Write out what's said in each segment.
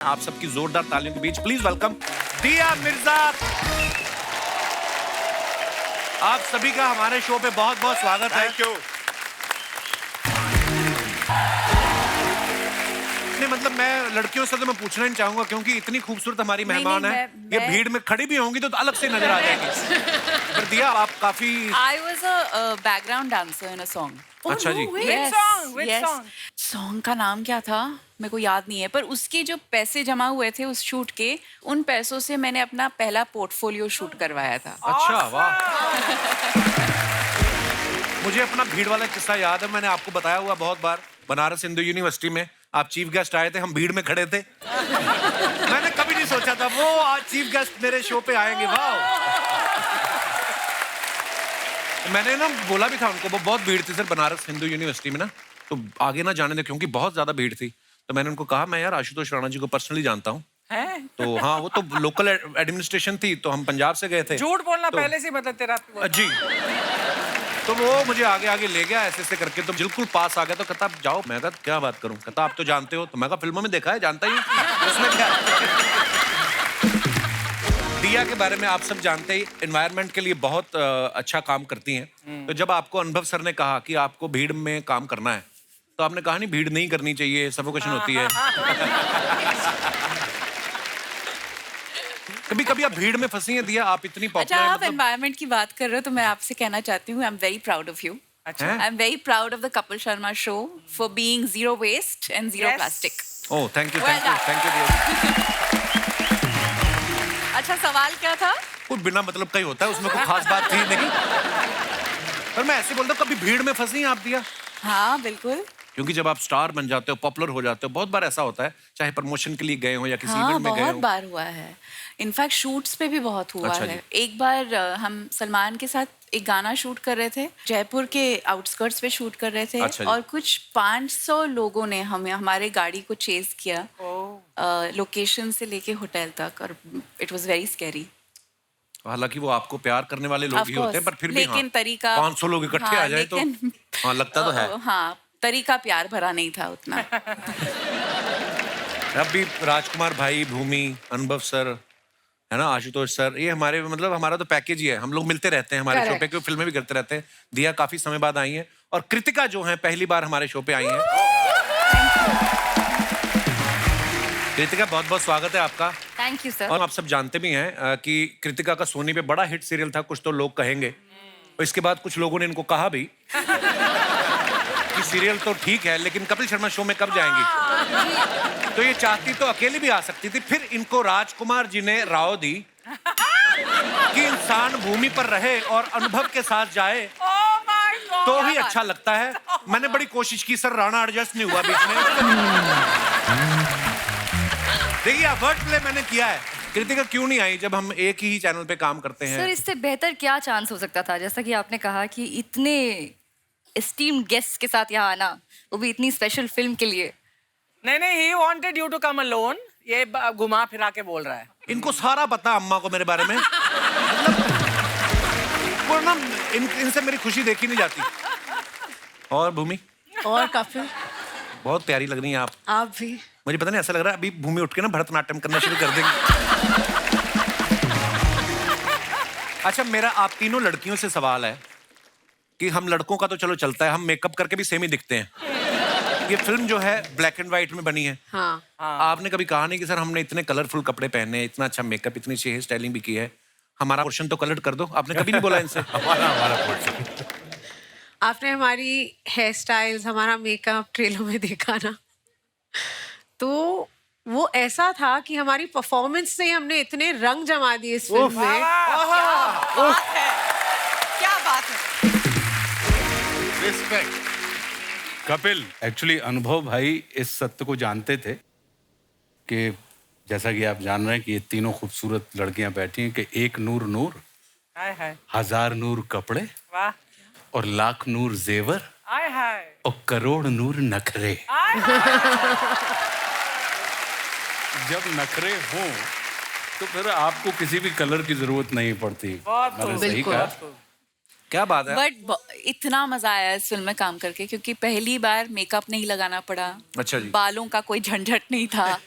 आप सबकी जोरदार तालियों के बीच प्लीज वेलकम दिया मिर्जा। आप सभी का हमारे शो पे बहुत बहुत स्वागत है। Thank you. नहीं मतलब मैं लड़कियों से तो मैं पूछना नहीं चाहूंगा क्योंकि इतनी खूबसूरत हमारी मेहमान है, ये भीड़ में खड़ी भी होंगी तो अलग से नजर आ जाएंगी। पर दिया आप काफी I was a background dancer in a song. अच्छा जी। Yes, Which yes. song? Song का नाम क्या था मेरे को याद नहीं है, पर उसके जो पैसे जमा हुए थे उस शूट के, उन पैसों से मैंने अपना पहला पोर्टफोलियो शूट करवाया था। अच्छा वाह। मुझे अपना भीड़ वाला किस्सा याद है, मैंने आपको बताया हुआ बहुत बार। बनारस हिंदू यूनिवर्सिटी में आप चीफ गेस्ट आए थे, हम भीड़ में खड़े थे। मैंने कभी नहीं सोचा था वो आज चीफ गेस्ट मेरे शो पे आएंगे। वाह। मैंने ना बोला भी था उनको, वो बहुत भीड़ थी सर बनारस हिंदू यूनिवर्सिटी में ना, तो आगे ना जाने दे क्योंकि बहुत ज्यादा भीड़ थी। तो मैंने उनको कहा मैं यार आशुतोष राणा जी को पर्सनली जानता हूँ। तो हाँ वो तो लोकल एडमिनिस्ट्रेशन थी, तो हम पंजाब से गए थे। झूठ बोलना तो, पहले से बता तेरा। जी। तो वो मुझे आगे आगे ले गया ऐसे ऐसे करके, तो बिल्कुल पास आ गया। तो कहता आप जाओ, मैं कहा क्या बात करूं, कहता आप तो जानते हो। तो मैं कहा फिल्मों में देखा है, जानता ही हूं, उसमें क्या। दिया के बारे में आप सब जानते ही एनवायरनमेंट के लिए बहुत अच्छा काम करती हैं। तो जब आपको अनुभव सर ने कहा कि आपको भीड़ में काम करना है, तो आपने कहा नहीं भीड़ नहीं करनी चाहिए, सफोकेशन होती है। कभी कभी आप भीड़ में फंसी हैं दिया, आप इतनी अच्छा, पॉपुलर आप एनवायरनमेंट की बात कर रहे हो तो मैं आपसे कहना चाहती हूँ, I am very proud of you. अच्छा। I am very proud of the Kapil Sharma show for being zero waste and zero plastic. Oh thank you Well done. Thank you दिया। अच्छा, सवाल क्या था? कुछ बिना मतलब का ही होता है, उसमें कोई खास बात थी नहीं। पर मैं ऐसे बोलता हूँ, कभी भीड़ में फंसी हैं आप दिया? हाँ बिल्कुल। क्योंकि जब आप स्टार बन जाते हो, पॉपुलर हो जाते हो, बहुत बार ऐसा होता है, चाहे प्रमोशन के लिए गए हो या किसी हाँ, इवेंट में गए बहुत हो। बार हुआ है। इनफैक्ट शूट्स पे भी बहुत हुआ अच्छा है। जी। एक बार हम सलमान के साथ एक गाना शूट कर रहे थे, जयपुर के आउटस्कर्ट्स पे शूट कर रहे थे। अच्छा जी। और कुछ 500 लोगों ने हमें हमारे गाड़ी को चेज किया लोकेशन से लेके होटल तक, और इट वाज वेरी स्कैरी। हालांकि वो आपको प्यार करने वाले लोग ही होते हैं, पर फिर भी लेकिन हाँ, तरीका 500 लोग इकट्ठे आ जाए तो हाँ लगता तो है। हाँ, तरीका प्यार भरा नहीं था उतना। अब भी राजकुमार भाई, भूमि, अनुभव सर है ना, आशुतोष सर, ये हमारे मतलब हमारा तो पैकेज ही है। हम लोग मिलते रहते हैं हमारे शो पे, क्योंकि फिल्में भी करते रहते हैं। दिया काफी समय बाद आई है, और कृतिका जो है पहली बार हमारे शो पे आई है। कृतिका बहुत बहुत स्वागत है आपका। Thank you sir. और आप सब जानते भी हैं कि कृतिका का सोनी पे बड़ा हिट सीरियल था, कुछ तो लोग कहेंगे। और इसके बाद कुछ लोगों ने इनको कहा भी कि सीरियल तो ठीक है लेकिन कपिल शर्मा शो में कब जाएंगी। तो ये चाहती तो अकेली भी आ सकती थी, फिर इनको राजकुमार जी ने राव दी कि इंसान भूमि पर रहे और अनुभव के साथ जाए तो ही अच्छा लगता है। मैंने बड़ी कोशिश की सर, राणा एडजस्ट नहीं हुआ बीच में। देखिए वर्ड प्ले मैंने किया है। कृतिका क्यों नहीं आई जब हम एक ही चैनल पे काम करते हैं? सर इससे बेहतर क्या चांस हो सकता था, जैसा कि आपने कहा कि इतने एस्टीम्ड गेस्ट के साथ यहाँ आना, वो भी इतनी स्पेशल फिल्म के लिए। नहीं, he wanted you to come alone. ये घुमा फिरा के बोल रहा है। इनको सारा पता अम्मा को मेरे बारे में। मतलब को ना इनसे मेरी खुशी देखी नहीं जाती। और भूमि और काफी बहुत प्यारी लग रही हैं आप भी। मुझे पता नहीं, ऐसा लग रहा है अभी भूमि उठ के ना भरतनाट्यम करना शुरू कर देंगी। अच्छा, मेरा आप तीनों लड़कियों से सवाल है कि हम लड़कों का तो चलो चलता है, हम मेकअप करके भी सेम ही दिखते हैं। ये फिल्म जो है ब्लैक एंड व्हाइट में बनी है। हाँ। आपने कभी कहा नहीं कि सर हमने इतने कलरफुल कपड़े पहने हैं, इतना अच्छा मेकअप, इतनी अच्छी हेयर स्टाइलिंग भी की है, हमारा पोर्शन तो कलर कर दो। आपने कभी नहीं बोला इनसे? हमारा पोर्शन। आपने हमारी हेयर स्टाइल्स, हमारा मेकअप ट्रेलर में देखा ना, तो वो ऐसा था कि हमारी परफॉर्मेंस से हमने इतने रंग जमा दिए इस फिल्म में। क्या बात है। रिस्पेक्ट। कपिल, एक्चुअली अनुभव भाई इस सत्य को जानते थे कि जैसा कि आप जान रहे हैं कि ये तीनों खूबसूरत लड़कियां बैठी हैं कि एक नूर नूर, हजार नूर कपड़े, वाह, और लाख नूर जेवर, और करोड़ नूर नखरे। जब नखरे हों तो फिर आपको किसी भी कलर की जरूरत नहीं पड़ती। मैंने सही कहा। क्या बात है। बट इतना मजा आया इस फिल्म में काम करके, क्योंकि पहली बार मेकअप नहीं लगाना पड़ा। अच्छा जी। बालों का कोई झंझट नहीं था।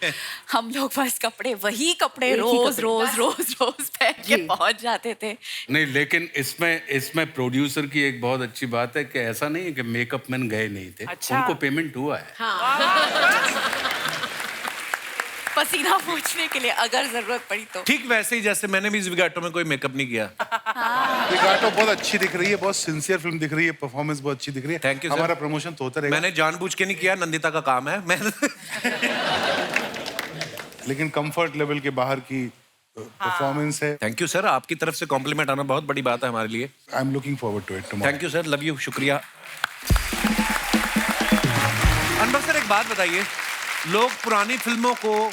हम लोग बस वही कपड़े रोज रोज रोज रोज पहन के पहुंच जाते थे। नहीं, लेकिन इसमें प्रोड्यूसर की एक बहुत अच्छी बात है कि ऐसा नहीं है कि मेकअप मैन गए नहीं थे। अच्छा। उनको पेमेंट हुआ है। पसीना पोंछने के लिए अगर जरूरत पड़ी तो। ठीक वैसे ही जैसे मैंने भी ज़िगाटो में कोई मेकअप नहीं किया। ज़िगाटो बहुत अच्छी दिख रही है, बहुत सिंसियर फिल्म दिख रही है, परफॉर्मेंस बहुत अच्छी दिख रही है। Thank you, sir. हमारा प्रमोशन तो होता रहेगा। मैंने जानबूझ के नहीं किया, नंदिता का काम है। मैं लेकिन कंफर्ट लेवल के बाहर की परफॉर्मेंस है। थैंक यू सर, आपकी तरफ से कॉम्प्लीमेंट आना बहुत बड़ी बात है हमारे लिए। I am looking forward to it tomorrow. Thank you sir, love you, शुक्रिया। अनवर सर एक बात बताइए, लोग पुरानी फिल्मों को,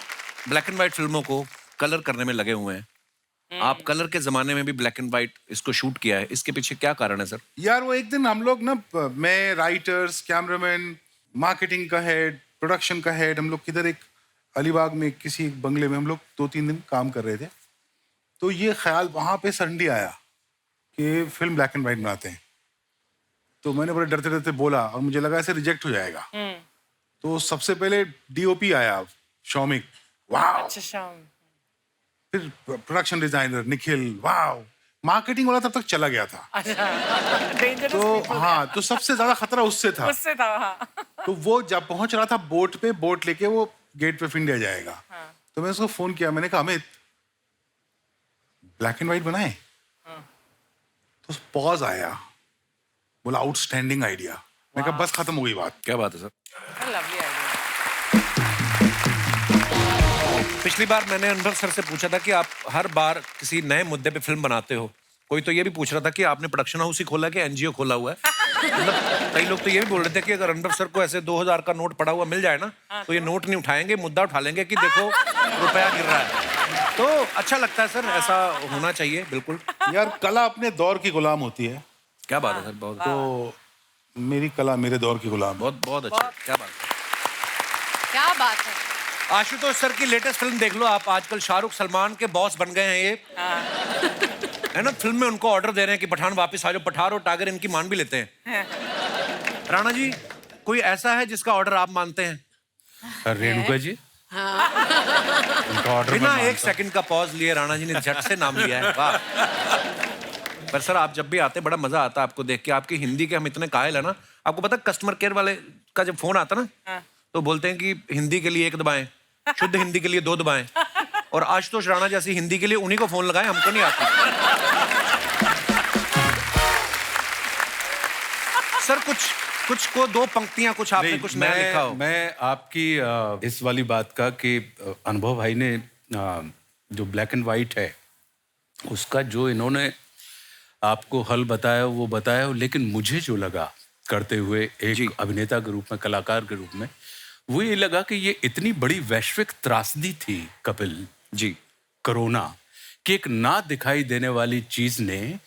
ब्लैक एंड व्हाइट फिल्मों को कलर करने में लगे हुए हैं। आप कलर के जमाने में भी ब्लैक एंड व्हाइट इसको शूट किया है, इसके पीछे क्या कारण है सर? यार वो एक दिन हम लोग ना, मैं, राइटर्स, कैमरामैन, मार्केटिंग का हेड, प्रोडक्शन का हेड, हम लोग किधर एक अलीबाग में किसी एक बंगले में हम लोग 2-3 दिन काम कर रहे थे। तो ये ख्याल वहाँ पे सडनली आया कि फिल्म ब्लैक एंड व्हाइट बनाते हैं। तो मैंने बड़े डरते डरते बोला और मुझे लगा ऐसे रिजेक्ट हो जाएगा। तो सबसे पहले डीओपी आया, शौमिक, वाह। अच्छा। फिर प्रोडक्शन डिजाइनर निखिल, वाह। मार्केटिंग वाला तब तक चला गया था। Dangerous तो people हाँ, तो सबसे ज्यादा खतरा उससे था। उससे था, हाँ। तो वो जब पहुंच रहा था बोट पे, बोट लेके वो गेट पे ऑफ इंडिया जाएगा। तो मैंने उसको फोन किया, मैंने कहा अमित ब्लैक एंड व्हाइट बनाए। तो पॉज आया, बोला आउटस्टैंडिंग आइडिया। मैंने कहा बस खत्म हो गई बात। क्या बात है सर? Lovely idea. पिछली बार मैंने अनवर सर से पूछा था कि आप हर बार किसी नए मुद्दे पे फिल्म बनाते हो। कोई तो ये भी पूछ रहा था कि आपने प्रोडक्शन हाउस ही खोला कि एनजीओ खोला हुआ है। मतलब कई लोग तो ये भी बोल रहे थे कि अगर अनवर सर को ऐसे 2000 का नोट पड़ा हुआ मिल जाए ना, तो ये नोट नहीं उठाएंगे, मुद्दा उठा लेंगे कि देखो रुपया गिर रहा है। तो अच्छा लगता है सर, ऐसा होना चाहिए बिल्कुल। यार कला अपने दौर की गुलाम होती है। क्या बात है सर, बहुत तो मेरी कला मेरे दौर की गुलाम है। बहुत बहुत अच्छा, क्या बात है। क्या बात है। आशुतोष सर की लेटेस्ट फिल्म देख लो आप, आजकल शाहरुख सलमान के बॉस बन गए हैं ये। है ना, फिल्म में उनको ऑर्डर दे रहे हैं कि पठान वापस आ जाओ, पठान और टाइगर इनकी मान भी लेते हैं। राणा जी, कोई ऐसा है जिसका ऑर्डर आप मानते हैं? रेणुका जी, उनका ऑर्डर बिना एक सेकंड का पॉज लिए राणा जी ने झट से नाम लिया है, वाह। पर सर आप जब भी आते बड़ा मजा आता है आपको देख के, आपकी हिंदी के हम इतने कायल है ना। आपको पता कस्टमर केयर वाले का जब फोन आता ना, तो बोलते हैं कि हिंदी के लिए 1 दबाएं, शुद्ध हिंदी के लिए 2 दबाएं, और आशुतोष राणा जैसी हिंदी के लिए उन्हीं को फोन लगाएं, हमको नहीं आती। सर कुछ को 2 पंक्तियां, कुछ आपने कुछ नया लिखा हो। मैं आपकी इस वाली बात का कि अनुभव भाई ने जो ब्लैक एंड व्हाइट है उसका जो इन्होंने आपको हल बताया वो बताया, लेकिन मुझे जो लगा करते हुए एक अभिनेता के रूप में, कलाकार के रूप में, वो ये लगा कि ये इतनी बड़ी वैश्विक त्रासदी थी कपिल जी, कोरोना, कि एक ना दिखाई देने वाली चीज ने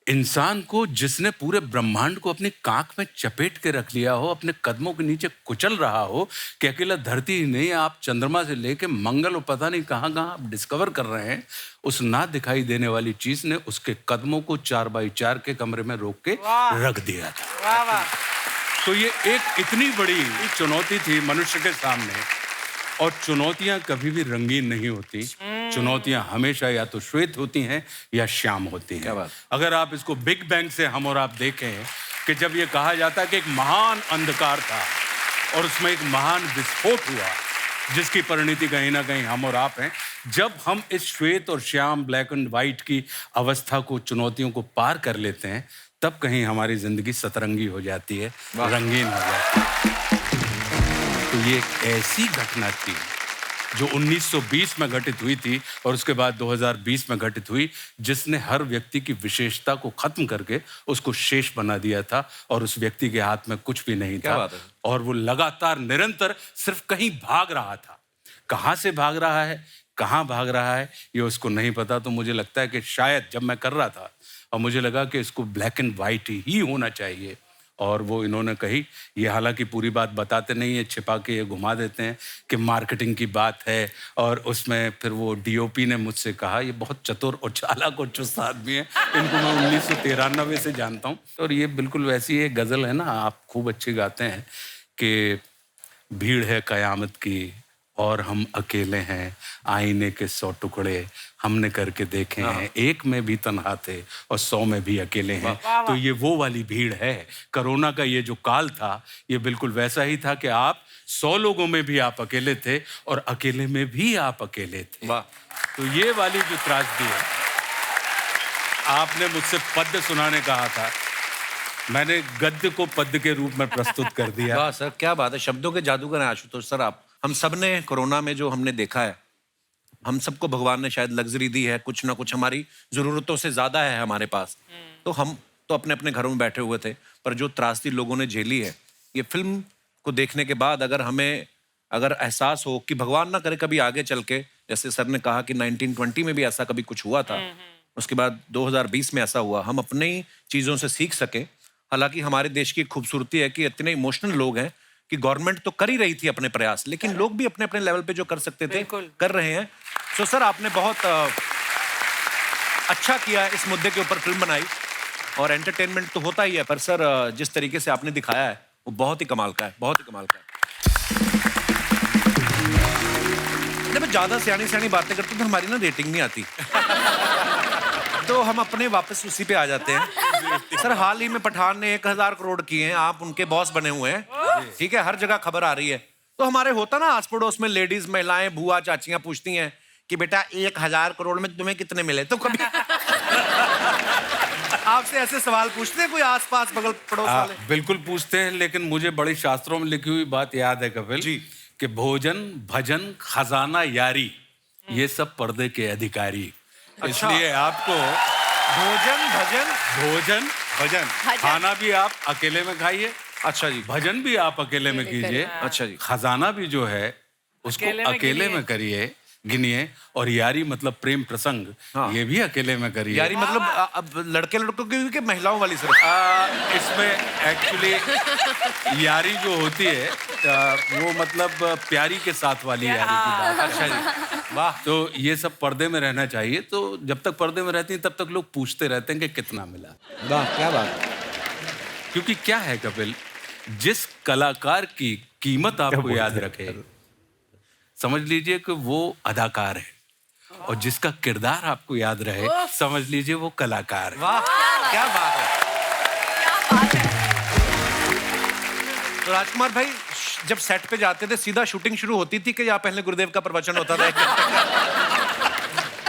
इंसान को, जिसने पूरे ब्रह्मांड को अपनी कांख में चपेट के रख लिया हो, अपने कदमों के नीचे कुचल रहा हो, कि अकेला धरती ही नहीं, आप चंद्रमा से लेके मंगल और पता नहीं कहाँ कहाँ आप डिस्कवर कर रहे हैं, उस ना दिखाई देने वाली चीज ने उसके कदमों को 4x4 के कमरे में रोक के रख दिया था। वाह वाह। तो ये एक इतनी बड़ी चुनौती थी मनुष्य के सामने, और चुनौतियां कभी भी रंगीन नहीं होती। चुनौतियां हमेशा या तो श्वेत होती हैं या श्याम होती हैं। क्या बात। अगर आप इसको बिग बैंग से हम और आप देखें कि जब ये कहा जाता है कि एक महान अंधकार था और उसमें एक महान विस्फोट हुआ, जिसकी परिणति कहीं ना कहीं हम और आप हैं, जब हम इस श्वेत और श्याम, ब्लैक एंड व्हाइट की अवस्था को, चुनौतियों को पार कर लेते हैं, तब कहीं हमारी जिंदगी सतरंगी हो जाती है, रंगीन हो जाती है। तो ये एक ऐसी घटना थी जो 1920 में घटित हुई थी और उसके बाद 2020 में घटित हुई, जिसने हर व्यक्ति की विशेषता को खत्म करके उसको शेष बना दिया था, और उस व्यक्ति के हाथ में कुछ भी नहीं था, और वो लगातार निरंतर सिर्फ कहीं भाग रहा था। कहाँ से भाग रहा है, कहाँ भाग रहा है, ये उसको नहीं पता। तो मुझे लगता है कि शायद जब मैं कर रहा था और मुझे लगा कि इसको ब्लैक एंड व्हाइट ही होना चाहिए, और वो इन्होंने कही, ये हालांकि पूरी बात बताते नहीं है, छिपा के ये घुमा देते हैं कि मार्केटिंग की बात है। और उसमें फिर वो डीओपी ने मुझसे कहा, ये बहुत चतुर और चालाक और चुस्त आदमी है, इनको मैं 1993 से जानता हूँ। और ये बिल्कुल वैसी एक गज़ल है ना, आप खूब अच्छी गाते हैं कि भीड़ है कयामत की और हम अकेले हैं, आईने के 100 टुकड़े हमने करके देखे हैं, एक में भी तन्हा थे और 100 में भी अकेले हैं। तो ये वो वाली भीड़ है। कोरोना का ये जो काल था, ये बिल्कुल वैसा ही था कि आप 100 लोगों में भी आप अकेले थे और अकेले में भी आप अकेले थे। तो ये वाली जो त्रासदी है, आपने मुझसे पद्य सुनाने कहा था, मैंने गद्य को पद्य के रूप में प्रस्तुत कर दिया। वाह सर, क्या बात है, शब्दों के जादूगर हैं आशुतोष सर आप। हम सब ने कोरोना में जो हमने देखा है, हम सबको भगवान ने शायद लग्जरी दी है, कुछ ना कुछ हमारी जरूरतों से ज्यादा है हमारे पास। तो हम तो अपने अपने घरों में बैठे हुए थे, पर जो त्रासदी लोगों ने झेली है, ये फिल्म को देखने के बाद अगर हमें एहसास हो कि भगवान ना करे कभी आगे चल के, जैसे सर ने कहा कि 1920 में भी ऐसा कभी कुछ हुआ था, उसके बाद 2020 में ऐसा हुआ, हम अपनी चीजों से सीख सके। हालांकि हमारे देश की खूबसूरती है कि इतने इमोशनल लोग हैं कि गवर्नमेंट तो कर ही रही थी अपने प्रयास, लेकिन लोग भी अपने अपने लेवल पे जो कर सकते थे कर रहे हैं। सो सर, आपने बहुत अच्छा किया, इस मुद्दे के ऊपर फिल्म बनाई, और एंटरटेनमेंट तो होता ही है, पर सर जिस तरीके से आपने दिखाया है वो बहुत ही कमाल का है, बहुत ही कमाल का है। जब ज्यादा सियानी बातें करते तो हमारी ना रेटिंग नहीं आती तो हम अपने वापस उसी पे आ जाते हैं। सर, हाल ही में पठान ने 1000 करोड़ किए हैं, आप उनके बॉस बने हुए हैं, ठीक है, हर जगह खबर आ रही है। तो हमारे होता ना आस पड़ोस में लेडीज, महिलाएं, बुआ, चाचियां पूछती हैं कि बेटा 1000 करोड़ में तुम्हें कितने मिले, तो कभी आपसे ऐसे सवाल पूछते हैं कोई आसपास बगल पड़ोस वाले? बिल्कुल पूछते हैं, लेकिन मुझे बड़े शास्त्रों में लिखी हुई बात याद है कपिल जी, कि भोजन, भजन, खजाना, यारी, ये सब पर्दे के अधिकारी। इसलिए आपको भोजन भजन खाना भी आप अकेले में खाइए, अच्छा जी, भजन भी आप अकेले में कीजिए, अच्छा जी, खजाना भी जो है उसको अकेले में करिए, गिनिए, और यारी मतलब प्रेम प्रसंग, ये भी अकेले में करिए। यारी मतलब अब लड़के लड़कों की कि महिलाओं वाली सिर्फ? इसमें एक्चुअली यारी जो होती है वो मतलब प्यारी के साथ वाली यारी की बात। अच्छा जी, वाह। तो ये सब पर्दे में रहना चाहिए। तो जब तक पर्दे में रहती हैं तब तक लोग पूछते रहते हैं कि कितना मिला। वाह, क्या बात। क्योंकि क्या है कपिल, जिस कलाकार की कीमत आपको याद रखे, समझ लीजिए कि वो अदाकार है, और जिसका किरदार आपको याद रहे, समझ लीजिए वो कलाकार है। वाह, क्या बात है। तो राजकुमार भाई, जब सेट पे जाते थे सीधा शूटिंग शुरू होती थी कि या पहले गुरुदेव का प्रवचन होता था?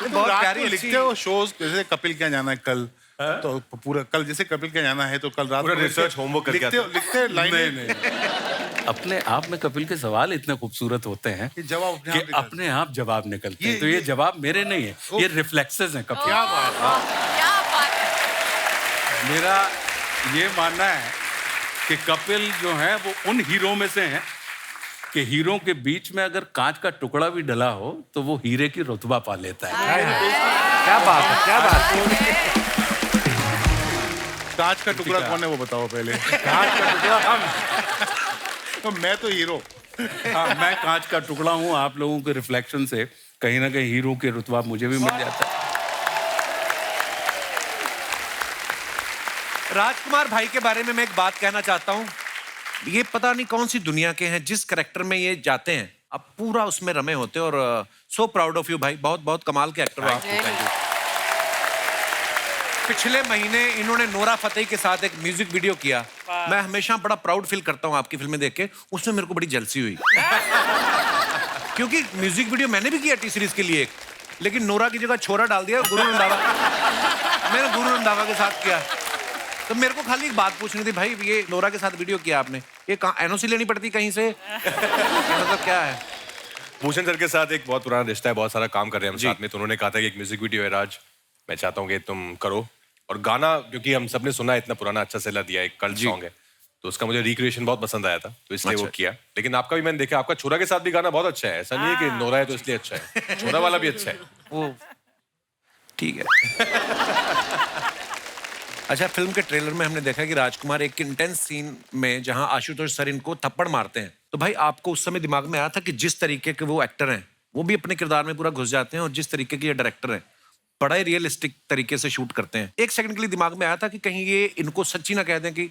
बहुत प्यारी लिखते हो शोज, जैसे कपिल क्या जाना है कल, तो पूरा कल जैसे कपिल क्या जाना है तो कल रात पूरा रिसर्च होमवर्क करके लिखते लाइन नहीं। अपने आप में कपिल के सवाल इतने खूबसूरत होते हैं कि जवाब अपने आप जवाब निकलते हैं। तो ये जवाब मेरे नहीं है, ये रिफ्लेक्सेस हैं कपिल। क्या बात है। मेरा ये मानना है कि कपिल जो है वो उन हीरो में से हैं कि हीरो के बीच में अगर कांच का टुकड़ा भी डला हो तो वो हीरे की रुतबा पा लेता है। क्या बात है, क्या बात है। कांच का टुकड़ा कौन है वो बताओ पहले। कांच का टुकड़ा हम। तो मैं तो हीरो। हाँ, मैं कांच का टुकड़ा हूँ। आप लोगों के रिफ्लेक्शन से कहीं ना कहीं हीरो के रुतबा मुझे भी मिल जाता है। राजकुमार भाई के बारे में मैं एक बात कहना चाहता हूँ। ये पता नहीं कौन सी दुनिया के हैं, जिस करैक्टर में ये जाते हैं आप पूरा उसमें रमे होते हैं। और सो प्राउड ऑफ यू भाई, बहुत बहुत कमाल के एक्टर हो आप। पिछले महीने इन्होंने नोरा फतेही के साथ एक म्यूजिक वीडियो किया। मैं हमेशा बड़ा प्राउड फील करता हूँ आपकी फिल्में देख के। उसमें मेरे को बड़ी जलसी हुई क्योंकि म्यूजिक वीडियो मैंने भी किया टी सीरीज के लिए एक, लेकिन नोरा की जगह छोरा डाल दिया गुरु रंधावा। मैंने गुरु रंधावा के साथ किया। तो मेरे को खाली एक बात पूछनी थी भाई, ये नोरा के साथ वीडियो किया आपने, ये कहाँ एनओसी लेनी पड़ती कहीं से? मतलब क्या है? भूषण सर के साथ एक बहुत पुराना रिश्ता है, बहुत सारा काम कर रहे हैं हम साथ में। तो उन्होंने कहा था कि एक म्यूजिक वीडियो है राज, मैं चाहता हूँ कि तुम करो। और गाना क्योंकि हम सबने सुना है, इतना पुराना अच्छा सेला दिया, एक कल्ट सॉन्ग है, तो उसका मुझे रिक्रिएशन बहुत पसंद आया था, तो इसलिए वो किया। लेकिन आपका भी मैंने देखा, आपका छोरा के साथ भी गाना बहुत अच्छा है। ऐसा नहीं है कि नोरा है तो इसलिए अच्छा है, छोरा वाला भी अच्छा है। वो ठीक है। अच्छा, फिल्म के ट्रेलर में हमने देखा कि राजकुमार एक इंटेंस सीन में जहां आशुतोष सर इनको थप्पड़ मारते हैं, तो भाई आपको उस समय दिमाग में आया था कि जिस तरीके के वो एक्टर हैं वो भी अपने किरदार में पूरा घुस जाते हैं, और जिस तरीके के ये डायरेक्टर हैं बड़ा ही रियलिस्टिक तरीके से शूट करते हैं, एक सेकंड के लिए दिमाग में आया था कि कहीं ये इनको सच्ची ना कह दें कि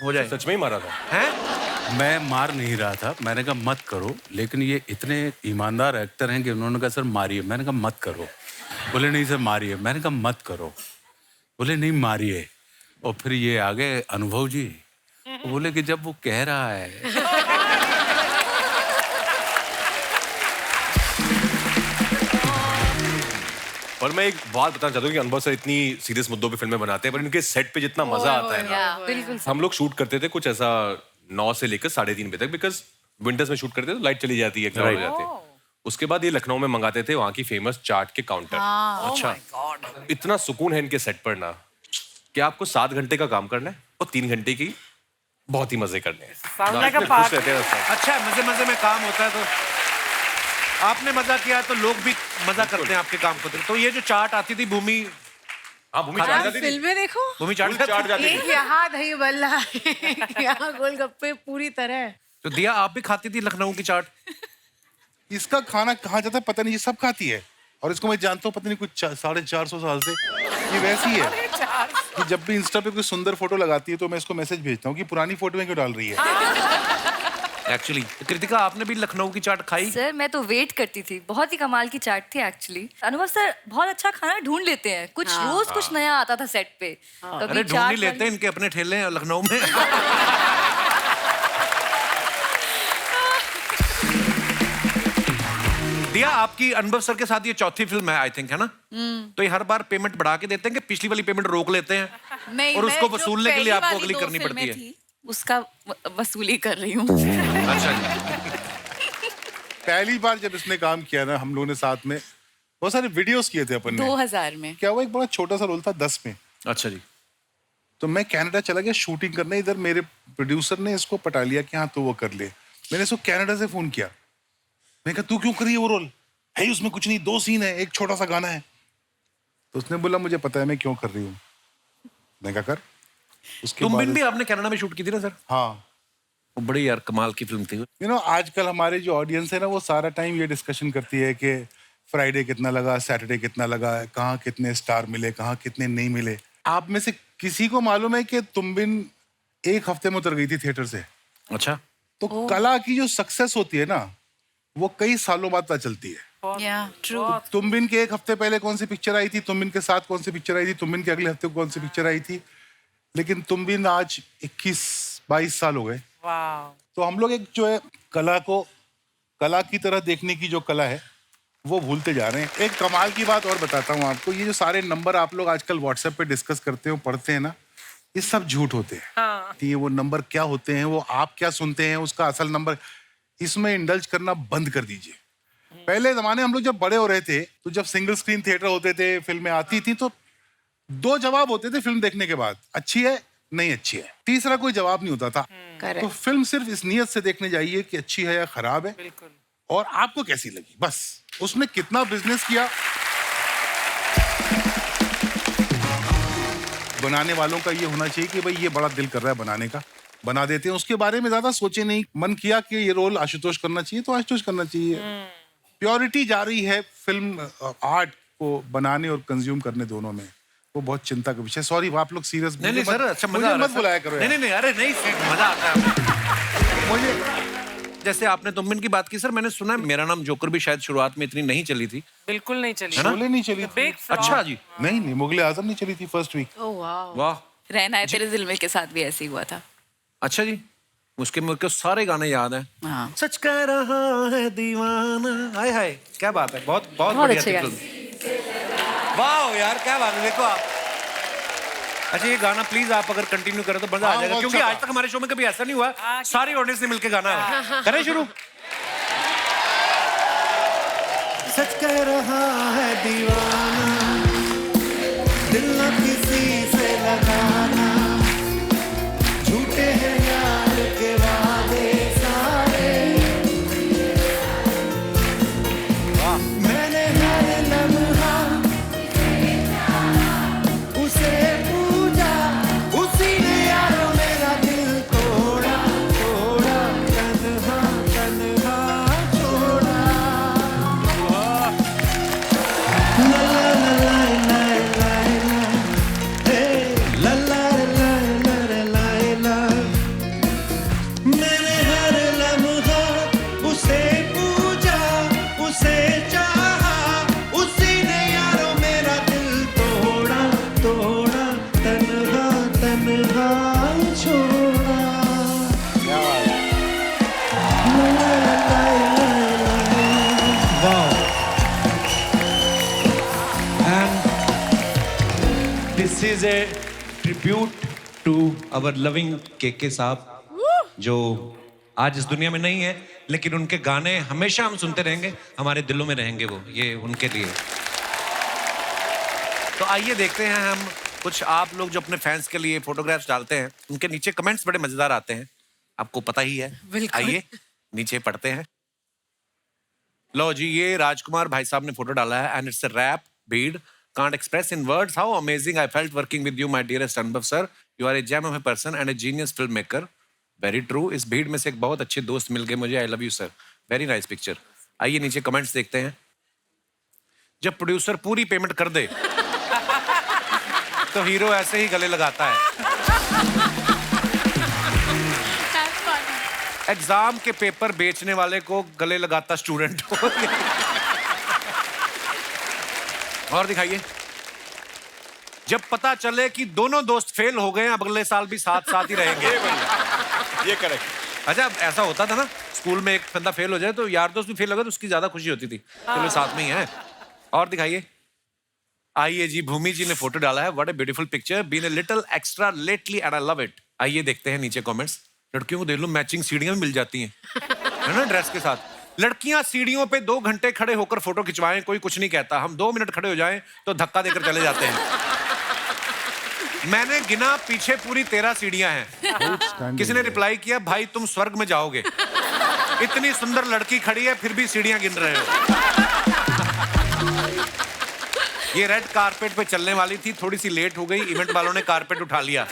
हो जाए? सच में ही मारा था? हैं? मैं मार नहीं रहा था, मैंने कहा मत करो, लेकिन ये इतने ईमानदार एक्टर हैं कि उन्होंने कहा सर मारिए। मैंने कहा मत करो। बोले नहीं सर मारिए। मैंने कहा मत करो। बोले नहीं मारिए। और फिर ये आ गए अनुभव जी, बोले कि जब वो कह रहा है। और मैं एक बात बताना चाहता हूँ कि अनुभव सर इतनी सीरियस मुद्दों पे फिल्में बनाते हैं, पर इनके सेट पे जितना मजा आता है ना, बिल्कुल हम लोग शूट करते थे कुछ ऐसा 9 से लेकर 3:30 बजे तक, बिकॉज विंटर्स में शूट करते थे तो लाइट चली जाती है, हो जाते हैं। उसके बाद ये लखनऊ में मंगाते थे वहाँ की फेमस चाट के काउंटर। अच्छा, इतना सुकून है इनके सेट पर ना कि आपको 7 घंटे का काम करना है और 3 घंटे की बहुत ही मजे करने हैं। Sound like a इतने खुश रहते हैं सब। अच्छा, मजे मजे में काम होता है, तो आपने मजा किया तो लोग भी मजा करते हैं आपके काम को। तो ये जो चाट आती थी भूमि, हाँ, भूमि चाट जाती थी। फिल्में देखो, भूमि चाट चाट जाती एक थी। यहाँ दही बल्ला, यहाँ गोलगप्पे पूरी तरह। तो दिया आप भी खाती थी लखनऊ की चाट? इसका खाना कहाँ जाता है पता नहीं, ये सब खाती है। और इसको मैं जानता हूँ पता नहीं कुछ 450 साल से ये वैसी है कि जब भी इंस्टा पे कोई सुंदर फोटो लगाती है तो मैं इसको मैसेज भेजता हूँ कि पुरानी फोटो में क्यों डाल रही है। एक्चुअली कृतिका, आपने भी लखनऊ की चाट खाई? सर मैं तो वेट करती थी, बहुत ही कमाल की चाट थी एक्चुअली। अनुभव सर बहुत अच्छा खाना ढूंढ लेते हैं, कुछ रोज कुछ नया आता था सेट पे। अरे ढूंढ ही लेते हैं, इनके अपने ठेले हैं लखनऊ में। दिया, आपकी अनुभव सर के साथ ये चौथी फिल्म है आई थिंक, है ना? तो ये हर बार पेमेंट बढ़ा के देते हैं कि पिछली वाली पेमेंट रोक लेते हैं? नहीं, और उसको मैं जो वसूलने के लिए पहली आपको वाली अगली 2 करनी फिल्में पड़ती है? थी, उसका वसूली कर रही हूँ। अच्छा जी। पहली बार जब इसने काम किया ना हम लोगों ने साथ में बहुत सारे वीडियोस किए थे अपन ने। 2000 में। क्या हुआ, एक बड़ा छोटा सा रोल था 10 में। अच्छा जी। तो मैं कनाडा चला गया शूटिंग करने, इधर मेरे प्रोड्यूसर ने इसको पटा लिया कि हाँ तो वो कर ले। मैंने इसको कनाडा से फोन किया, मैं कहा तू क्यों करी है वो रोल, है उसमें कुछ नहीं, 2 सीन है, एक छोटा सा गाना है। तो उसने बोला मुझे पता है मैं क्यों कर रही हूँ। मैं कहा कर। उसके तुम बाद भी आपने कनाडा में शूट की थी ना सर? हाँ, वो बड़ी यार कमाल की फिल्म थी। यू नो आजकल हमारे जो ऑडियंस है ना वो सारा टाइम ये डिस्कशन करती है कि फ्राइडे कितना लगा, सैटरडे कितना लगा, कहाँ कितने स्टार मिले, कहाँ कितने नहीं मिले। आप में से किसी को मालूम है कि तुम बिन 1 हफ्ते में उतर गई थी थिएटर से? अच्छा। तो कला की जो सक्सेस होती है ना वो कई सालों बाद पता चलती है। ट्रू। तुम बिन के 1 हफ्ते पहले कौन सी पिक्चर आई थी, तुम बिन के साथ कौन सी पिक्चर आई थी, तुम बिन के अगले हफ्ते कौन सी पिक्चर आई थी, लेकिन तुम बिन आज 21-22 साल हो गए। तो हम लोग एक जो है कला को कला की तरह देखने की जो कला है वो भूलते जा रहे हैं। एक कमाल की बात और बताता हूँ आपको, ये जो सारे नंबर आप लोग आजकल व्हाट्सएप पे डिस्कस करते हो, पढ़ते हैं ना, ये सब झूठ होते हैं। ये वो नंबर क्या होते हैं, वो आप क्या सुनते हैं, उसका असल नंबर, इसमें इंडल्ज करना बंद कर दीजिए। पहले जमाने हम लोग जब बड़े हो रहे थे तो जब सिंगल स्क्रीन थिएटर होते थे, फिल्में आती थी तो 2 जवाब होते थे फिल्म देखने के बाद, अच्छी है नहीं अच्छी है, तीसरा कोई जवाब नहीं होता था। तो फिल्म सिर्फ इस नियत से देखने जाइए कि अच्छी है या खराब है और आपको कैसी लगी, बस उसने कितना बिजनेस किया। बनाने वालों का ये होना चाहिए कि भाई ये बड़ा दिल कर रहा है बनाने का, बना देते हैं, उसके बारे में ज्यादा सोचे नहीं। मन किया कि ये रोल आशुतोष करना चाहिए तो आशुतोष करना चाहिए। प्योरिटी जा रही है फिल्म आर्ट को बनाने और कंज्यूम करने दोनों में, वो बहुत चिंता का विषय। सॉरी आप लोग सीरियस नहीं सर, अच्छा मजा आ रहा है मत बुलाया करो। नहीं अरे नहीं मजा आता है मुझे। जैसे आपने तुम बिन की बात की सर, मैंने सुना है मेरा नाम जोकर भी शायद शुरुआत में इतनी नहीं चली थी। बिल्कुल नहीं चली। शोले नहीं चली थी। अच्छा जी। नहीं मुगले आजम नहीं चली थी फर्स्ट वीक। वाह। रहना है तेरे दिल में के साथ भी ऐसे ही हुआ था। अच्छा जी, उसके मुझे सारे गाने याद हैं। हाँ। सच कह रहा है दीवाना, हाय हाय क्या बात है, बहुत बहुत बढ़िया थी फिल्म। वाह यार क्या बात है, देखो आप। अच्छा ये गाना प्लीज आप अगर कंटिन्यू करें तो मजा आ जाएगा, क्योंकि आज तक हमारे शो में कभी ऐसा नहीं हुआ सारी ऑडियंस ने मिलकर गाना करें शुरू। सच कह रहा है दीवाना, दिल न किसी से लगाना, झूठे हैं यार के वादे सारे, मैंने हर लम्हा उसे पूजा is a tribute to our loving के साहब, जो आज इस दुनिया में नहीं है, लेकिन उनके गाने हमेशा हम सुनते रहेंगे, हमारे दिलों में रहेंगे वो, ये उनके लिए। तो आइए देखते हैं हम कुछ आप लोग जो अपने फैंस के लिए फोटोग्राफ्स डालते हैं, उनके नीचे कमेंट्स बड़े मजेदार आते हैं, आपको पता ही है। आइए नीचे पढ़ते हैं। लो जी, ये राजकुमार भाई साहब ने फोटो डाला है, and it's a rap bead, can't express in words how amazing I felt working with you, my dearest Anubhav sir. You are a gem of a person and a genius filmmaker. Very true. इस भीड़ में से एक बहुत अच्छे दोस्त मिल गए मुझे। I love you sir. Very nice picture. आइए नीचे कमेंट्स देखते हैं। जब प्रोड्यूसर पूरी पेमेंट कर दे तो हीरो ऐसे ही गले लगाता है। एग्जाम के पेपर बेचने वाले को गले लगाता स्टूडेंट हो। और दिखाइए। जब पता चले कि दोनों दोस्त फेल हो गए, अब अगले साल भी साथ साथ ही रहेंगे। ये करेक्ट। अच्छा, ऐसा होता था ना, स्कूल में एक बंदा फेल हो जाए तो यार दोस्त भी फेल हो गए तो उसकी ज्यादा खुशी होती थी, चलो साथ में ही है। और दिखाइए। आइए जी, भूमि जी ने फोटो डाला है। What a beautiful picture, been a little extra lately and I love it. आइए देखते हैं नीचे कमेंट्स। लड़कियों को देख लो, मैचिंग सीढ़ियां भी मिल जाती हैं, है ना, ड्रेस के साथ। लड़कियां सीढ़ियों पे 2 घंटे खड़े होकर फोटो खिंचवाएं, कोई कुछ नहीं कहता। हम 2 मिनट खड़े हो जाएं तो धक्का देकर चले जाते हैं। मैंने गिना, पीछे पूरी 13 सीढ़ियां हैं। किसी ने रिप्लाई किया, भाई तुम स्वर्ग में जाओगे, इतनी सुंदर लड़की खड़ी है फिर भी सीढ़ियां गिन रहे हो। ये रेड कारपेट पे चलने वाली थी, थोड़ी सी लेट हो गई, इवेंट वालों ने कारपेट उठा लिया।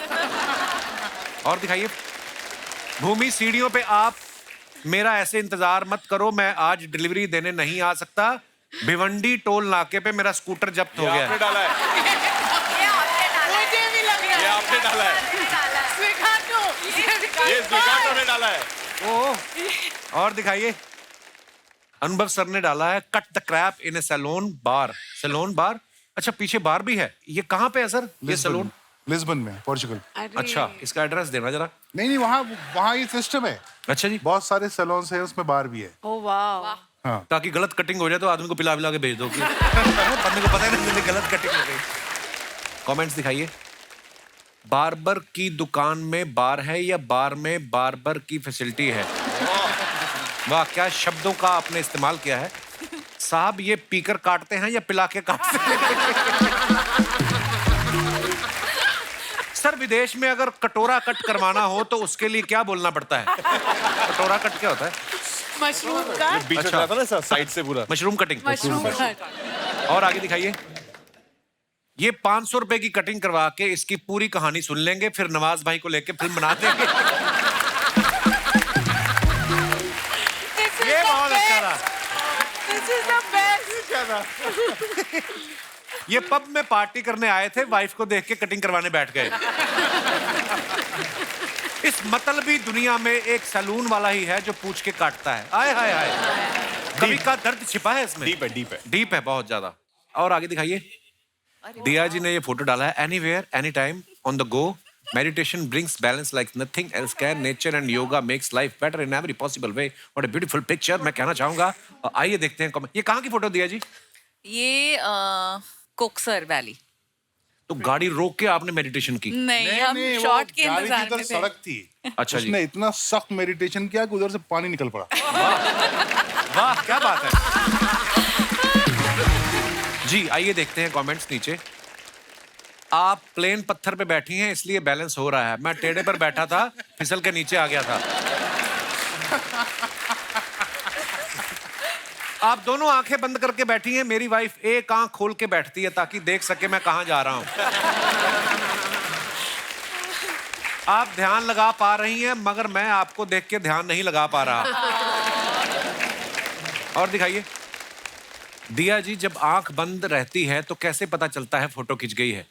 और दिखाइए। भूमि, सीढ़ियों पे आप मेरा ऐसे इंतजार मत करो, मैं आज डिलीवरी देने नहीं आ सकता। भिवंडी टोल नाके पे मेरा स्कूटर जब्त हो गया है। आपने डाला है। ये आपने डाला है। ये स्वीकार्तो ने डाला है। ओह। और दिखाइए। अनुभव सर ने डाला है, cut the crap in a saloon bar. Saloon bar, अच्छा पीछे बार भी है। ये कहाँ पे है सर ये सैलून? लिस्बन में, पोर्चुगल। अच्छा, इसका एड्रेस देना जरा। नहीं, वहाँ ये सिस्टम है। अच्छा जी। बहुत सारे सैलून्स हैं, उसमें बार भी है। ओह वाह। हाँ। ताकि गलत कटिंग हो जाए तो आदमी को पिला के भेज दो कि बंदे को पता ही नहीं गलत कटिंग हो गई। कमेंट्स दिखाइए। बार्बर की दुकान में बार है या बार में बार्बर की फैसिलिटी है? वाह, क्या शब्दों का आपने इस्तेमाल किया है साहब। ये पीकर काटते हैं या पिला के काटते हैं? सर, विदेश में अगर कटोरा कट करवाना हो तो उसके लिए क्या बोलना पड़ता है? कटोरा कट क्या होता है? मशरूम का। बीच में था ना साइड से पूरा। Mushroom cutting. मशरूम का। और आगे दिखाइए। ये 500 रुपए की कटिंग करवा के इसकी पूरी कहानी सुन लेंगे, फिर नवाज भाई को लेके फिल्म बना देंगे। ये बहुत अच्छा था। This is the best. ये पब में पार्टी करने आए थे, वाइफ को देख के कटिंग करवाने बैठ गए। इस मतलबी दुनिया में एक सैलून वाला ही है जो पूछ के काटता है। आय हाय हाय, कभी का दर्द छिपा है इसमें। डीप है, डीप है। डीप है बहुत ज्यादा। और आगे दिखाइए। दिया जी ने ये फोटो डाला है। Anywhere any time on the go, meditation brings balance like nothing else can, nature and yoga makes life better in every possible way. What a beautiful picture, मैं कहना चाहूंगा। आइए देखते हैं कमेंट। ये कहाँ की फोटो दिया जी? ये कोकसर वैली। तो गाड़ी रोक के आपने मेडिटेशन की? नहीं, हम शॉट के इंतजार में थे। सड़क थी। अच्छा जी। उसने इतना सख्त मेडिटेशन किया कि उधर से पानी निकल पड़ा। वाह, क्या बात है जी। आइए देखते हैं कमेंट्स नीचे। आप प्लेन पत्थर पे बैठी हैं इसलिए बैलेंस हो रहा है, मैं टेढ़े पर बैठा था, फिसल के नीचे आ गया था। आप दोनों आंखें बंद करके बैठी हैं, मेरी वाइफ एक आंख खोल के बैठती है ताकि देख सके मैं कहां जा रहा हूं। आप ध्यान लगा पा रही हैं मगर मैं आपको देख के ध्यान नहीं लगा पा रहा। और दिखाइए। दिया जी, जब आंख बंद रहती है तो कैसे पता चलता है फोटो खिंच गई है?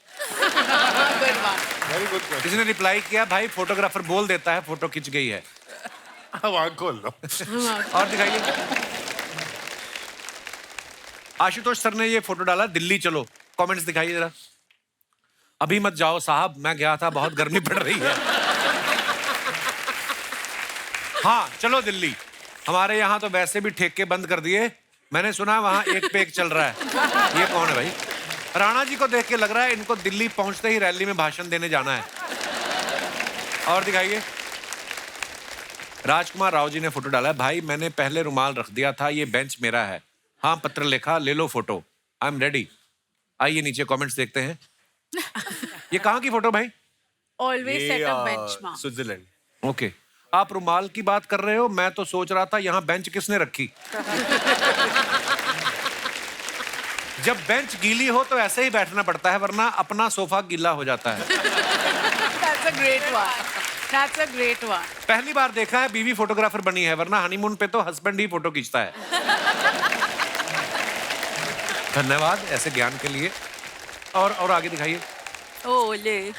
किसी ने रिप्लाई किया, भाई फोटोग्राफर बोल देता है फोटो खिंच गई है। अब आँख खोल लो। और दिखाइए। आशुतोष सर ने ये फोटो डाला, दिल्ली चलो। कमेंट्स दिखाइए जरा। अभी मत जाओ साहब, मैं गया था, बहुत गर्मी पड़ रही है। हाँ चलो दिल्ली, हमारे यहाँ तो वैसे भी ठेके बंद कर दिए, मैंने सुना वहां एक पे एक चल रहा है। ये कौन है भाई? राणा जी को देख के लग रहा है इनको दिल्ली पहुंचते ही रैली में भाषण देने जाना है। और दिखाइए, राजकुमार राव जी ने फोटो डाला है, भाई मैंने पहले रुमाल रख दिया था, ये बेंच मेरा है। हाँ पत्र लिखा, ले लो फोटो, आई एम रेडी। आइए नीचे कमेंट्स देखते हैं। ये कहाँ की फोटो भाई? ऑलवेज सेट अ बेंचमार्क। स्विट्जरलैंड। ओके, आप रुमाल की बात कर रहे हो, मैं तो सोच रहा था यहाँ बेंच किसने रखी। जब बेंच गीली हो तो ऐसे ही बैठना पड़ता है, वरना अपना सोफा गीला हो जाता है। That's a great one. That's a great one. पहली बार देखा है बीवी फोटोग्राफर बनी है, वरना हनीमून पे तो हस्बैंड ही फोटो खींचता है। धन्यवाद ऐसे ज्ञान के लिए। और आगे दिखाइए। ओले।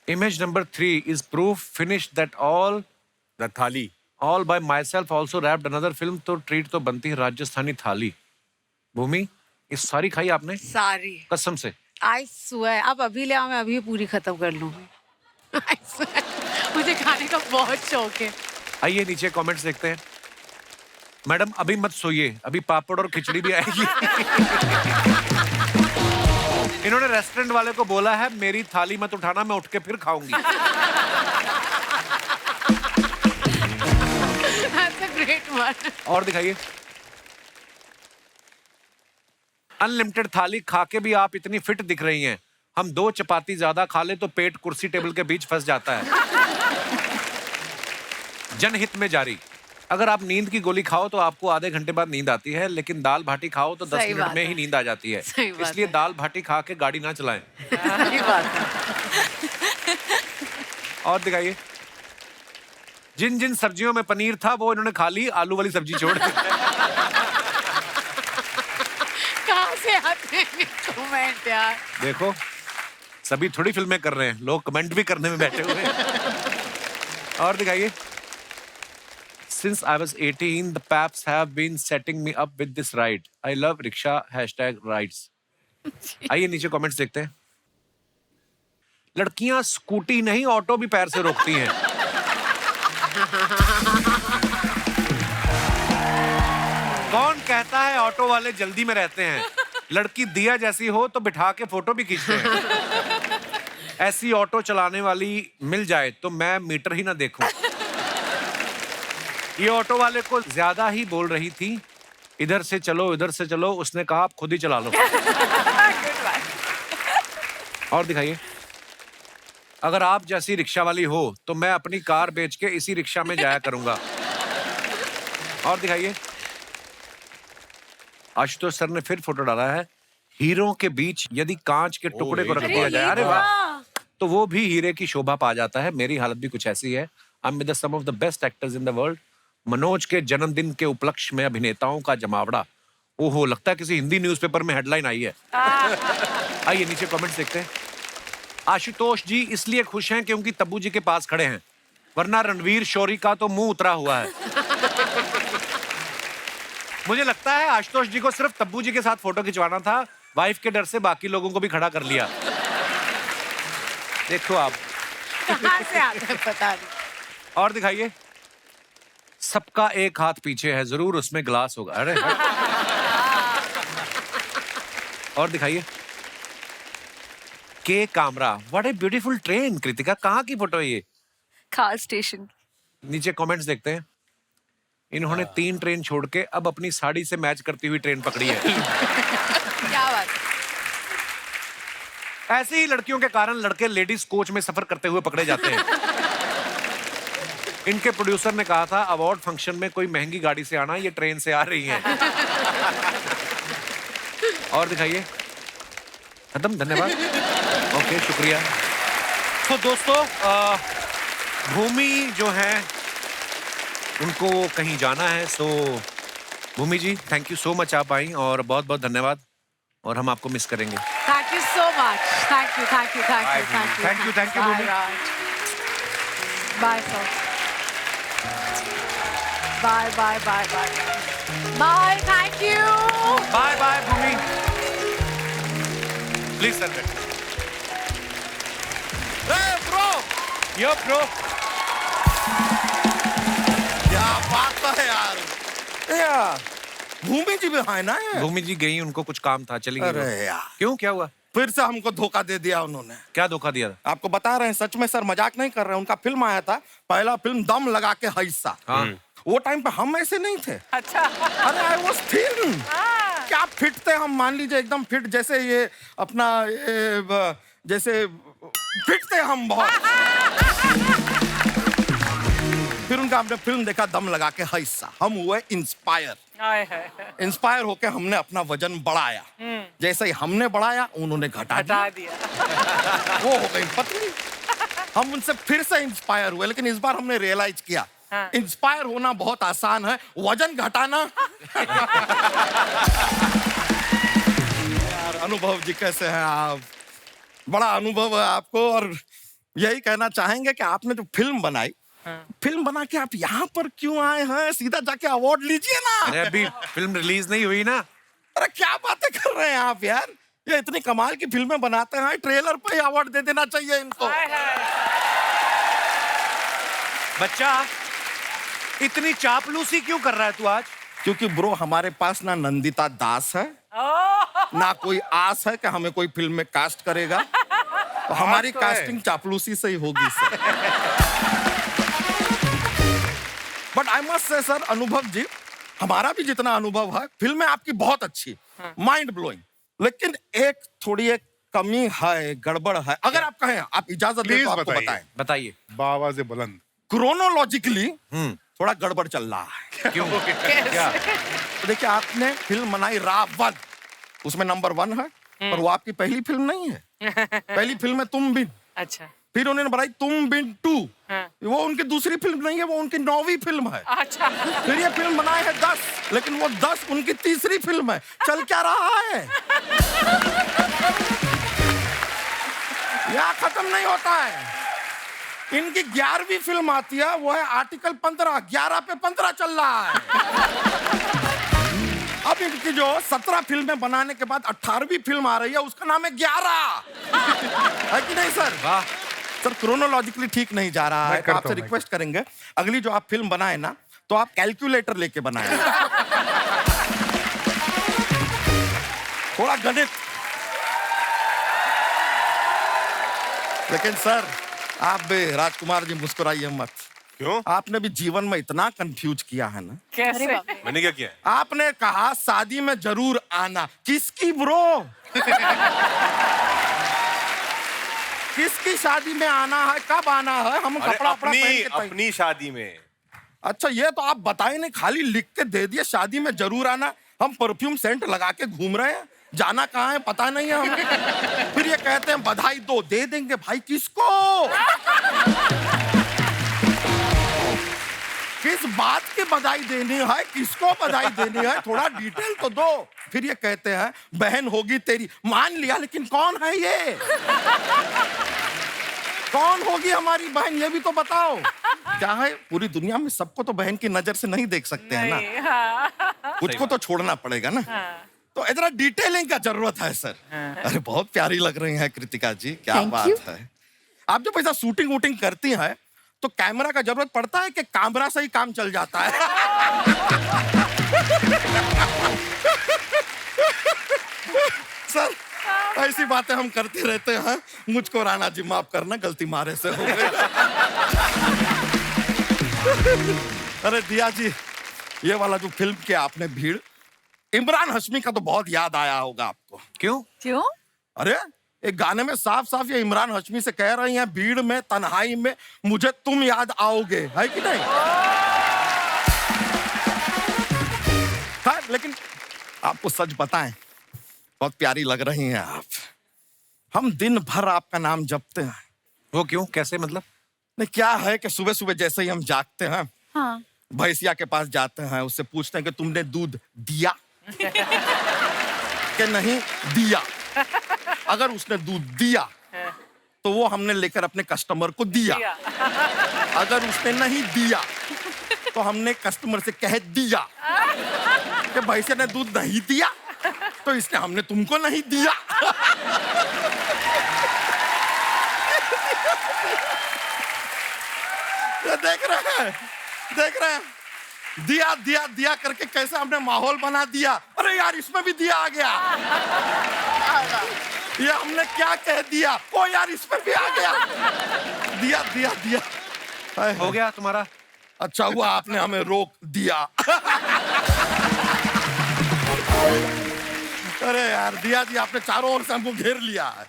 Image number 3 is proof finished that all the थाली। by myself also wrapped another film, तो ट्रीट तो बनती है राजस्थानी थाली। भूमि, ये सारी खाई आपने? सारी। कसम से? I swear, आप अभी ले आओ, मैं अभी पूरी खत्म कर लूंगी। I swear, मुझे खाने का बहुत शौक है। आइए नीचे कमेंट्स देखते हैं। मैडम अभी मत सोइए, अभी पापड़ और खिचड़ी भी आएगी। इन्होंने रेस्टोरेंट वाले को बोला है मेरी थाली मत उठाना, मैं उठ के फिर खाऊंगी। That's a great one. और दिखाइए। अनलिमिटेड थाली खा के भी आप इतनी फिट दिख रही हैं। हम 2 चपाती ज्यादा खा ले तो पेट कुर्सी टेबल के बीच फंस जाता है। जनहित में जारी, अगर आप नींद की गोली खाओ तो आपको आधे घंटे बाद नींद आती है, लेकिन दाल भाटी खाओ तो 10 सही मिनट बात में है। ही नींद आ जाती है। सही बात इसलिए है। दाल भाटी खा के गाड़ी ना चलाएं। सही बात है। और दिखाइए, जिन जिन सब्जियों में पनीर था वो इन्होंने खा ली, आलू वाली सब्जी छोड़ दी। कहाँ से आते हैं कमेंट यार? देखो सभी थोड़ी फिल्में कर रहे हैं, लोग कमेंट भी करने में बैठे हुए हैं। और दिखाइए, Since I was 18, the Paps have been setting me up with this ride. I love rickshaw #rides. आइए नीचे कमेंट्स देखते हैं। लड़कियां स्कूटी नहीं ऑटो भी पैर से रोकती हैं। कौन कहता है ऑटो वाले जल्दी में रहते हैं? लड़की दिया जैसी हो तो बिठा के फोटो भी खींचते हैं। ऐसी ऑटो चलाने वाली मिल जाए तो मैं मीटर ही ना देखूं। ये ऑटो वाले को ज्यादा ही बोल रही थी, इधर से चलो इधर से चलो, उसने कहा आप खुद ही चला लो। और दिखाइए, अगर आप जैसी रिक्शा वाली हो तो मैं अपनी कार बेच के इसी रिक्शा में जाया करूंगा। और दिखाइए, आशुतोष सर ने फिर फोटो डाला है, हीरो के बीच यदि कांच के टुकड़े को रख दिया जाए, अरे वाह, तो वो भी हीरे की शोभा पा जाता है। मेरी हालत भी कुछ ऐसी है। I am with some of the best actors in the world. Manoj के जन्मदिन के उपलक्ष्य में अभिनेताओं का जमावड़ा। ओहो, लगता है किसी हिंदी न्यूज़पेपर में हेडलाइन आई है। आइए नीचे कमेंट्स देखते हैं। आशुतोष जी इसलिए खुश हैं क्योंकि तब्बू जी के पास खड़े हैं, वरना रणवीर शौरी का तो मुंह उतरा हुआ है। मुझे लगता है आशुतोष जी को सिर्फ तब्बू जी के साथ फोटो खिंचवाना था, वाइफ के डर से बाकी लोगों को भी खड़ा कर लिया। देखो आप कहाँ से आते हैं पता नहीं। और दिखाइए, सबका एक हाथ पीछे है, जरूर उसमें ग्लास होगा। अरे और दिखाइए, के Kamra, what a beautiful train. Kritika, कहाँ की फोटो है ये? खास स्टेशन। नीचे कमेंट्स देखते हैं। इन्होंने 3 ट्रेन छोड़ के अब अपनी साड़ी से मैच करती हुई ट्रेन पकड़ी है। क्या बात। ऐसी ही लड़कियों के कारण लड़के लेडीज कोच में सफर करते हुए पकड़े जाते हैं। इनके प्रोड्यूसर ने कहा था अवार्ड फंक्शन में कोई महंगी गाड़ी से आना, ये ट्रेन से आ रही हैं। और दिखाइए, खत्म, धन्यवाद, ओके, शुक्रिया। तो दोस्तों, भूमि जो है उनको कहीं जाना है, सो भूमि जी थैंक यू सो मच, आप आई और बहुत बहुत धन्यवाद, और हम आपको मिस करेंगे। Thank you so much. Thank you, thank you, thank you, thank you. Thank you, thank you, Bye, Bhumi. Raj. Bye, sir. Bye, bye, bye, bye. Bye, thank you. Bye bye Bhumi, please sir. Bro, yo bro, क्या बात है यार। भूमि जी भी है ना ये। भूमि जी गई, उनको कुछ काम था, चली गई अरे वो। यार, क्यों, क्या हुआ? फिर से हमको धोखा दे दिया उन्होंने। क्या धोखा दिया था? आपको बता रहे हैं, सच में सर, मजाक नहीं कर रहे हैं। उनका फिल्म आया था, पहला फिल्म दम लगा के हिस्सा। हाँ। वो टाइम पे हम ऐसे नहीं थे। अच्छा। अरे आई वाज थिन। क्या फिट थे हम, मान लीजिए एकदम फिट, जैसे ये अपना जैसे फिट थे हम बहुत। फिर उनका हमने फिल्म देखा दम लगा के हिस्सा, हम हुए इंस्पायर। इंस्पायर होके हमने अपना वजन बढ़ाया। जैसे ही हमने बढ़ाया उन्होंने घटा दिया। वो हो गई पतली। हम उनसे फिर से इंस्पायर हुए, लेकिन इस बार हमने रियलाइज किया इंस्पायर होना बहुत आसान है, वजन घटाना। यार अनुभव जी, कैसे हैं आप? बड़ा अनुभव है आपको, और यही कहना चाहेंगे कि आपने जो फिल्म बनाई, फिल्म बना के आप यहाँ पर क्यों आए हैं? सीधा जाके अवार्ड लीजिए ना। अरे अभी फिल्म रिलीज नहीं हुई ना। अरे क्या बातें कर रहे हैं आप यार, ये इतनी कमाल की फिल्में बनाते हैं, ट्रेलर पे ही अवार्ड दे देना चाहिए इनको। बच्चा इतनी चापलूसी क्यों कर रहा है तू आज? क्योंकि ब्रो हमारे पास ना नंदिता दास है, ना कोई आस है कि हमें कोई फिल्म में कास्ट करेगा, तो हमारी कास्टिंग चापलूसी से ही होगी sir. But I must say sir, अनुभव जी, हमारा भी जितना अनुभव है, फिल्में आपकी बहुत अच्छी, माइंड ब्लोइंग, लेकिन एक कमी है, गड़बड़ है। अगर आप कहें, आप इजाजत दें तो आपको बताएं। बताइए। बावाज़ बुलंद। क्रोनोलॉजिकली थोड़ा गड़बड़ चल रहा है। क्यों? क्या? तो देखिए, आपने फिल्म बनाई रावण, उसमें नंबर 1 है, पर वो आपकी पहली फिल्म नहीं है। पहली फिल्म है तुम बिन। अच्छा। फिर उन्होंने बनाई तुम बिन 2, वो उनकी दूसरी फिल्म नहीं है, वो उनकी 9वीं फिल्म है। अच्छा। फिर ये फिल्म बनाए है 10, लेकिन वो 10 उनकी तीसरी फिल्म है। चल क्या रहा है? यहाँ खत्म नहीं होता है। इनकी 11वीं फिल्म आती है, वो है आर्टिकल 15, 11 पे 15 चल रहा है। अब इनकी जो 17 फिल्में बनाने के बाद 18वीं फिल्म आ रही है, उसका नाम है 11। है कि नहीं सर? वाह सर, क्रोनोलॉजिकली ठीक नहीं जा रहा है, तो आपसे रिक्वेस्ट करेंगे, अगली जो आप फिल्म बनाए ना, तो आप कैलकुलेटर लेके बनाए। थोड़ा गणित। लेकिन सर, आप भी राजकुमार जी मुस्कुराइए मत। क्यों? आपने भी जीवन में इतना कंफ्यूज किया है ना। कैसे? मैंने क्या किया? आपने कहा शादी में जरूर आना। किसकी ब्रो? किसकी शादी में आना है, कब आना है? हम कपड़ा अपनी शादी में। अच्छा, ये तो आप बताए नहीं, खाली लिख के दे दिए शादी में जरूर आना। हम परफ्यूम सेंट लगा के घूम रहे हैं, जाना कहाँ है पता नहीं है हमें। फिर ये कहते हैं बधाई दो, दे देंगे भाई, किसको? किस बात की बधाई देनी है, किसको बधाई देनी है, थोड़ा डिटेल तो दो। फिर ये कहते हैं बहन होगी तेरी। मान लिया, लेकिन कौन है ये? कौन होगी हमारी बहन, ये भी तो बताओ। क्या है, पूरी दुनिया में सबको तो बहन की नजर से नहीं देख सकते हैं ना, कुछ को तो छोड़ना पड़ेगा ना। तो इतना डिटेलिंग का जरूरत है सर। अरे बहुत प्यारी लग रही हैं कृतिका जी, क्या बात है। आप जब ऐसा शूटिंग वूटिंग करती हैं, तो कैमरा का जरूरत पड़ता है कि कैमरा से ही काम चल जाता है? सर, ऐसी बातें हम करते रहते हैं। मुझको राणा जी माफ करना, गलती मारे से हो गई। अरे दिया जी, ये वाला जो फिल्म के आपने भीड़, इमरान हाशमी का तो बहुत याद आया होगा आपको। क्यों? क्यों? अरे एक गाने में साफ साफ ये इमरान हाशमी से कह रही हैं, भीड़ में तन्हाई में मुझे तुम याद आओगे, है कि नहीं? हाँ, लेकिन आपको सच बताएं, बहुत प्यारी लग रही हैं आप। हम दिन भर आपका नाम जपते हैं। वो क्यों, कैसे, मतलब? नहीं, क्या है कि सुबह सुबह जैसे ही हम जागते हैं, हाँ। भैंसिया के पास जाते हैं, उससे पूछते हैं कि तुमने दूध दिया कि नहीं दिया। अगर उसने दूध दिया तो वो हमने लेकर अपने कस्टमर को दिया। अगर उसने नहीं दिया तो हमने कस्टमर से कह दिया कि भैंसिया ने दूध नहीं दिया, तो इसने हमने तुमको नहीं दिया। ये देख रहे हैं दिया दिया दिया करके कैसे हमने माहौल बना दिया। अरे यार इसमें भी दिया आ गया। ये हमने क्या कह दिया, ओ यार इसमें भी आ गया। दिया दिया दिया हो गया तुम्हारा? अच्छा हुआ आपने हमें रोक दिया। अरे यार दिया जी, आपने चारों ओर से हमको घेर लिया है।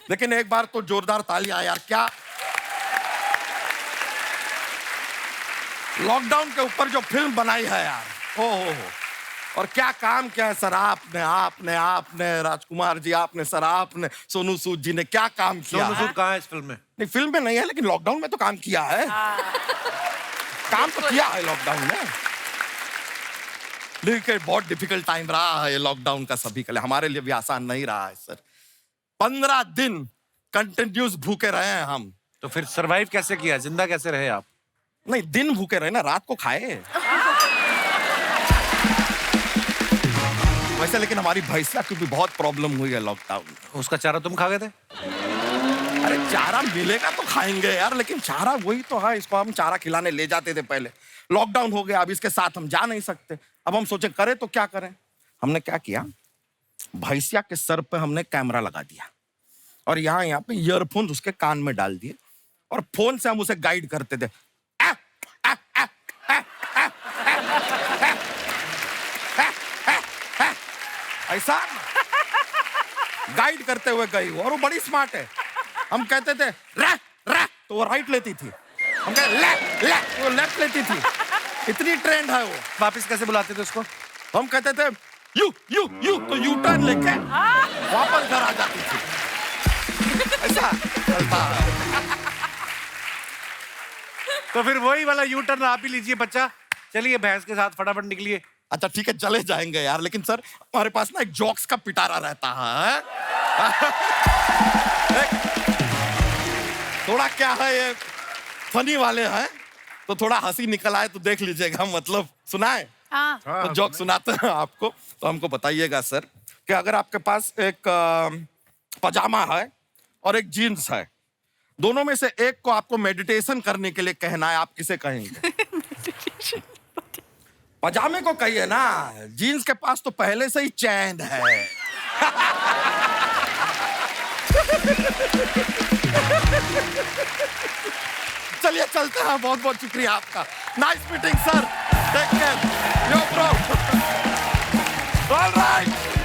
लेकिन एक बार तो जोरदार तालियां यार, क्या लॉकडाउन के ऊपर जो फिल्म बनाई है यार, हो और क्या काम किया है सर आपने आपने आपने राजकुमार जी, आपने सर आपने सोनू सूद जी ने क्या काम किया। सोनू सूद कहाँ है इस फिल्म में? नहीं फिल्म में नहीं है, लेकिन लॉकडाउन में तो काम किया है। काम तो किया है लॉकडाउन में। लेकिन बहुत डिफिकल्ट टाइम रहा है ये लॉकडाउन का सभी के लिए, हमारे लिए भी आसान नहीं रहा है सर। 15 दिन कंटिन्यूस भूखे रहे हैं हम। तो फिर सरवाइव कैसे किया, जिंदा कैसे रहे आप? नहीं दिन भूखे रहे ना, रात को खाए। वैसे लेकिन हमारी भैंसिया की भी बहुत प्रॉब्लम हुई है लॉकडाउन में। उसका चारा तुम खा गए थे? अरे चारा मिलेगा तो खाएंगे यार, लेकिन चारा वही तो है, इसको हम चारा खिलाने ले जाते थे पहले। लॉकडाउन हो गया, अब इसके साथ हम जा नहीं सकते। अब हम सोचे करें तो क्या करें। हमने क्या किया, भैंसिया के सर पे हमने कैमरा लगा दिया और यहाँ पे ईयरफोन उसके कान में डाल दिए और फोन से हम उसे गाइड करते थे। ऐसा गाइड करते हुए गई और वो बड़ी स्मार्ट है। हम कहते थे रै रै तो वो राइट लेती थी, हम कहते ले ले वो लेफ्ट लेती थी। इतनी ट्रेंड है वो। वापस कैसे बुलाते थे उसको? हम कहते थे यू यू यू तो यू टर्न लेके वापस घर आ जाती थी। ऐसा चलता है। तो फिर वही वाला यू टर्न आप ही लीजिए बच्चा, चलिए भैंस के साथ फटाफट निकलिए। अच्छा ठीक है चले जाएंगे यार, लेकिन सर हमारे पास ना एक जोक्स का पिटारा रहता है। थोड़ा क्या है ये फनी वाले हैं तो थोड़ा हंसी निकल आए तो देख लीजिएगा, मतलब सुनाए। हाँ। तो जोक सुनाते हैं आपको, तो हमको बताइएगा सर कि अगर आपके पास एक पजामा है और एक जीन्स है, दोनों में से एक को आपको मेडिटेशन करने के लिए कहना है, आप किसे कहेंगे? पजामे को कहिए ना, जीन्स के पास तो पहले से ही चैन है। चलिए चलते हैं, बहुत बहुत शुक्रिया आपका। Nice meeting sir, take care, yo bro. All right.